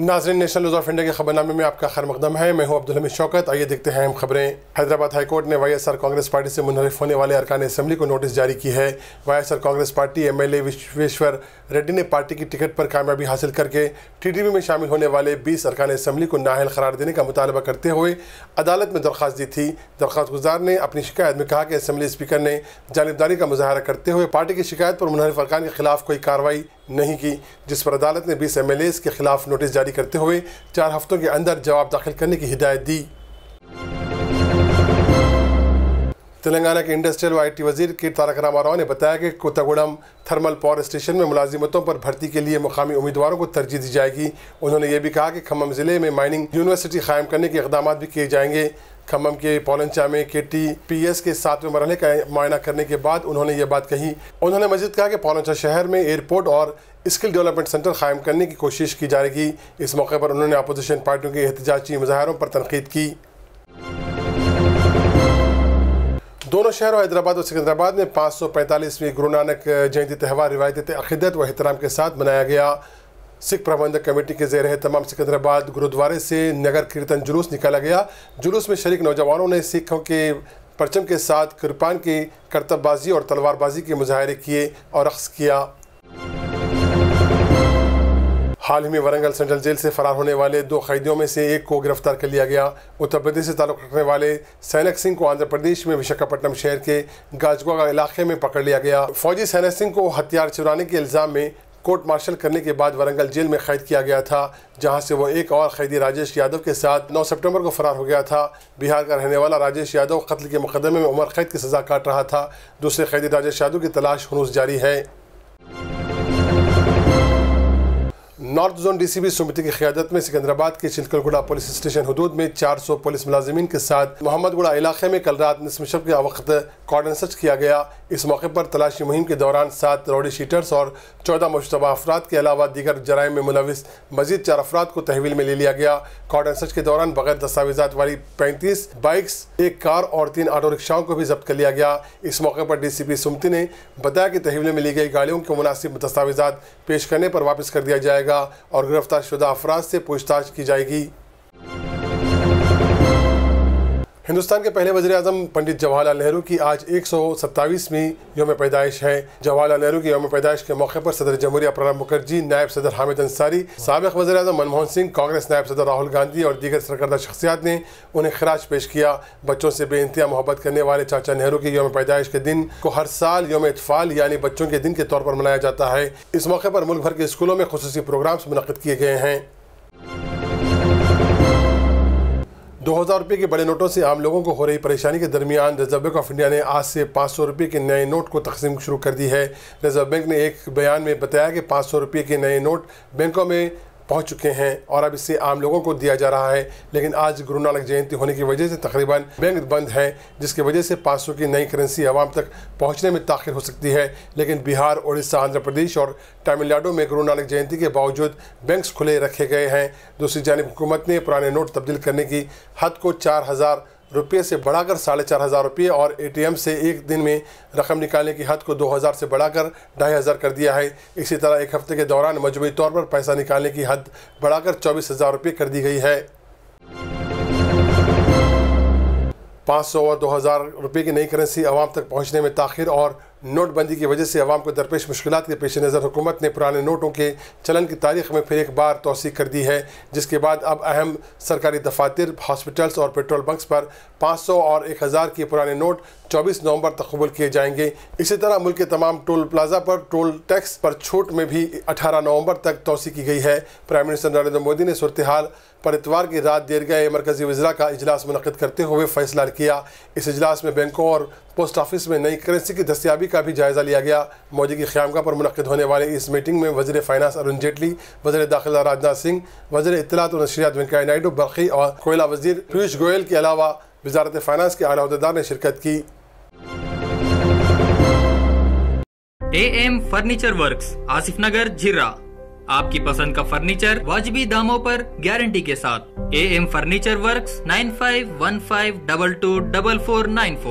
नाज़रीन, national news of India के खबरनामे में आपका खैर मकदम है। मैं हूं अब्दुल हमीद शौकत। आइए देखते हैं अहम खबरें। हैदराबाद हाईकोर्ट ने वाईएसआर कांग्रेस पार्टी से मुनहरिफ होने वाले अरकान असेंबली को नोटिस जारी की है। YSR Congress party MLA Vishweshwar Reddy ने पार्टी की टिकट पर कामयाबी हासिल करके टीडीपी में शामिल होने वाले 20 अरकान असेंबली को नाअहल करार देने का मुतालबा करते हुए अदालत में दरख्वास्त दी थी। दरख्वास्त गुजार ने अपनी शिकायत में कहा कि असेंबली स्पीकर ने जानिबदारी का मुजाहरा करते हुए पार्टी की शिकायत पर मुनहरिफ अरकान के खिलाफ कोई कार्रवाई नहीं की, जिस पर अदालत ने 20 एमएलए के खिलाफ नोटिस जारी करते हुए 4 हफ्तों के अंदर जवाब दाखिल करने की हिदायत दी। तेलंगाना के इंडस्ट्रियल व IT वजीर के तारक रामाराव ने बताया कि कोत्तागुडम थर्मल पावर स्टेशन में मुलाजिमतों पर भर्ती के लिए मुकामी उम्मीदवारों को तरजीह दी जाएगी। उन्होंने ये भी कहा कि खम्मम ज़िले में माइनिंग यूनिवर्सिटी कायम करने के इक़दाम भी किए जाएंगे। खम्मम के पौलंचा में KTPS के 7वें मरहले का मुआयना करने के बाद उन्होंने ये बात कही। उन्होंने मज़ीद कहा कि पौलंचा शहर में एयरपोर्ट और स्किल डेवलपमेंट सेंटर कायम करने की कोशिश की जाएगी। इस मौके पर उन्होंने अपोजिशन पार्टियों के एहतजाजी मुजाहरों पर तनकीद की। दोनों शहरों हैदराबाद और सिकंदराबाद में 545वीं गुरु नानक जयंती त्यौहार रिवायती अक़ीदत व एहतराम के साथ मनाया गया। सिख प्रबंधक कमेटी के ज़ेर तमाम सिकंदराबाद गुरुद्वारे से नगर कीर्तन जुलूस निकाला गया। जुलूस में शरीक नौजवानों ने सिखों के परचम के साथ कृपान की करतबबाजी और तलवारबाजी के मुजाहरे किए और रक़्स किया। हाल ही में वरंगल सेंट्रल जेल से फरार होने वाले 2 कैदियों में से एक को गिरफ्तार कर लिया गया। उत्तर प्रदेश से ताल्लुक़ रखने वाले सैनक सिंह को आंध्र प्रदेश में विशाखापट्टनम शहर के गाजगुआ इलाके में पकड़ लिया गया। फौजी सैनक सिंह को हथियार चुराने के इल्ज़ाम में कोर्ट मार्शल करने के बाद वरंगल जेल में कैद किया गया था, जहां से वो एक और कैदी राजेश यादव के साथ 9 सितंबर को फरार हो गया था। बिहार का रहने वाला राजेश यादव कत्ल के मुकदमे में उम्र कैद की सज़ा काट रहा था। दूसरे कैदी राजेश यादव की तलाश हनूस जारी है। नॉर्थ जोन DCP सुमिति की क़यादत में सिकंदराबाद के चिलकलगुड़ा पुलिस स्टेशन हदूद में 400 पुलिस मुलाजिमीन के साथ मोहम्मदगुड़ा इलाके में कल रात निस्फ शब के वक्त कॉर्डन सर्च किया गया। इस मौके पर तलाशी मुहिम के दौरान 7 रौडी शीटर्स और 14 मुश्तबा अफराद के अलावा दीगर जराइम में मुलविस मजीद 4 अफराद को तहवील में ले लिया गया। कॉर्डन सर्च के दौरान बगैर दस्तावेजात वाली 35 बाइक्स, 1 कार और 3 ऑटो रिक्शाओं को भी जब्त कर लिया गया। इस मौके पर DCP सुमिति ने बताया कि तहवील में ली गई गाड़ियों को मुनासिब दस्तावेजात पेश करने पर वापस कर दिया जाएगा और गिरफ्तार शुदा अफराद से पूछताछ की जाएगी। हिंदुस्तान के पहले वज़ीर आज़म पंडित जवाहरलाल नेहरू की आज 127वीं यौम पैदाइश है। जवाहरलाल नेहरू की यौम पैदाइश के मौके पर सदर जमहूरिया प्रणब मुखर्जी, नायब सदर हामिद अंसारी, साबिक़ वज़ीर आज़म मनमोहन सिंह, कांग्रेस नायब सदर राहुल गांधी और दीगर सरकर्दा शख्सियात ने उन्हें खिराज पेश किया। बच्चों से बेइंतहा मोहब्बत करने वाले चाचा नेहरू की यौम पैदाइश के दिन को हर साल यौम इत्फ़ाल यानी बच्चों के दिन के तौर पर मनाया जाता है। इस मौके पर मुल्क भर के स्कूलों में खुसूसी प्रोग्राम्स मुनक़्क़िद किए गए हैं। 2000 रुपये के बड़े नोटों से आम लोगों को हो रही परेशानी के दरमियान रिजर्व बैंक ऑफ इंडिया ने आज से 500 रुपये के नए नोट को तकसीम शुरू कर दी है। रिजर्व बैंक ने एक बयान में बताया कि 500 रुपये के नए नोट बैंकों में पहुंच चुके हैं और अब इससे आम लोगों को दिया जा रहा है। लेकिन आज गुरु नानक जयंती होने की वजह से तकरीबन बैंक बंद है, जिसकी वजह से 500 की नई करेंसी आवाम तक पहुंचने में ताख़िर हो सकती है। लेकिन बिहार, उड़ीसा, आंध्र प्रदेश और तमिलनाडु में गुरु नानक जयंती के बावजूद बैंक्स खुले रखे गए हैं। दूसरी जानिब हुकूमत ने पुराने नोट तब्दील करने की हद को 4000 रुपये से बढ़ाकर 4500 रुपये और ATM से एक दिन में रकम निकालने की हद को 2000 से बढ़ाकर 2500 कर दिया है। इसी तरह एक हफ्ते के दौरान मजमूई तौर पर पैसा निकालने की हद बढ़ाकर 24,000 रुपये कर दी गई है। 500 और 2000 रुपये की नई करेंसी आवाम तक पहुँचने में ताख़िर और नोटबंदी की वजह से आवाम को दरपेश मुश्किलात के पेश नज़र हुकूमत ने पुराने नोटों के चलन की तारीख में फिर एक बार तौसीक कर दी है, जिसके बाद अब अहम सरकारी दफातर, हॉस्पिटल्स और पेट्रोल बंक्स पर 500 और 1000 के पुराने नोट 24 नवंबर तक कबूल किए जाएंगे। इसी तरह मुल्क के तमाम टोल प्लाजा पर टोल टैक्स पर छूट में भी 18 नवंबर तक तौसीक की गई है। प्राइम मिनिस्टर नरेंद्र मोदी ने सूरत हाल पर इतवार की रात देर गए मरकज़ी वज़रा का इजलास मुनक़्क़िद करते हुए फैसला किया। इस इजलास में बैंकों और पोस्ट ऑफिस में नई करेंसी की दस्तियाबी का भी जायज़ा लिया गया। मोदी की क़यामगाह पर मुनक़्क़िद होने वाले इस मीटिंग में वज़ीर फ़ाइनेंस अरुण जेटली, वज़ीर दाखिला राजनाथ सिंह, वज़ीर इत्तलात और नशरियात वेंकैया नायडू, बरक़ी और कोयला वज़ीर पीयूष गोयल के अलावा वज़ारत फ़ाइनेंस के आला अहदेदार ने शिरकत की। AM फर्नीचर वर्क्स, आसिफ नगर, झिर्रा। आपकी पसंद का फर्नीचर वाजिबी दामों पर गारंटी के साथ। AM furniture works 9515224494।